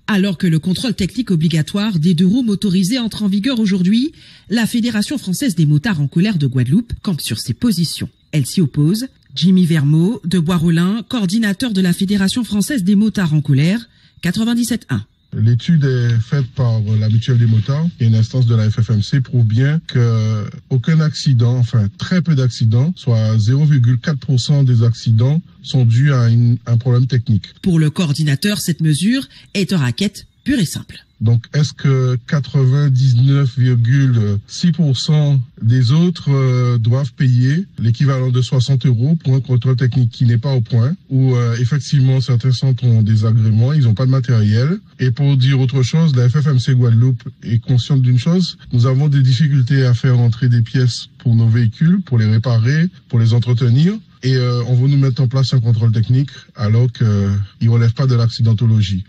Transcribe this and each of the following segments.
Alors que le contrôle technique obligatoire des 2 roues motorisés entre en vigueur aujourd'hui, la Fédération française des motards en colère de Guadeloupe campe sur ses positions. Elle s'y oppose. Jimmy Vermeau, de Bois-Rollin, coordinateur de la Fédération française des motards en colère, 97.1. L'étude est faite par la Mutuelle des motards, qui est une instance de la FFMC, prouve bien qu'aucun accident, enfin très peu d'accidents, soit 0,4% des accidents, sont dus à un problème technique. Pour le coordinateur, cette mesure est un racket pur et simple. Donc, est-ce que 99,6% des autres doivent payer l'équivalent de 60 € pour un contrôle technique qui n'est pas au point, ou effectivement certains centres ont des agréments, ils n'ont pas de matériel. Et pour dire autre chose, la FFMC Guadeloupe est consciente d'une chose, nous avons des difficultés à faire entrer des pièces pour nos véhicules, pour les réparer, pour les entretenir. Et on veut nous mettre en place un contrôle technique alors qu'il ne relève pas de l'accidentologie.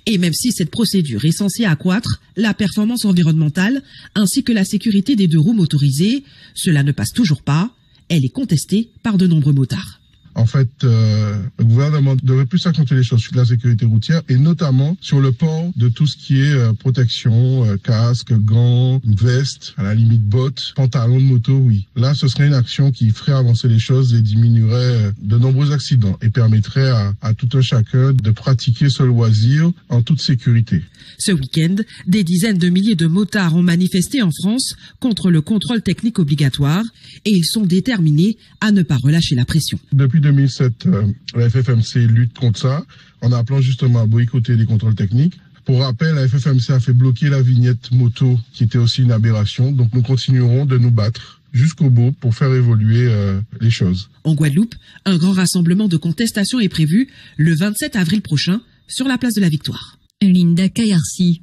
Et même si cette procédure est censée accroître la performance environnementale ainsi que la sécurité des 2 roues motorisées, cela ne passe toujours pas. Elle est contestée par de nombreux motards. En fait, le gouvernement devrait plus accentuer les choses sur la sécurité routière et notamment sur le port de tout ce qui est protection, casque, gants, veste, à la limite bottes, pantalons de moto, oui. Là, ce serait une action qui ferait avancer les choses et diminuerait de nombreux accidents et permettrait à tout un chacun de pratiquer ce loisir en toute sécurité. Ce week-end, des dizaines de milliers de motards ont manifesté en France contre le contrôle technique obligatoire et ils sont déterminés à ne pas relâcher la pression. Depuis 2007, la FFMC lutte contre ça en appelant justement à boycotter les contrôles techniques. Pour rappel, la FFMC a fait bloquer la vignette moto qui était aussi une aberration. Donc nous continuerons de nous battre jusqu'au bout pour faire évoluer les choses. En Guadeloupe, un grand rassemblement de contestation est prévu le 27 avril prochain sur la place de la Victoire. Linda Kayarsi.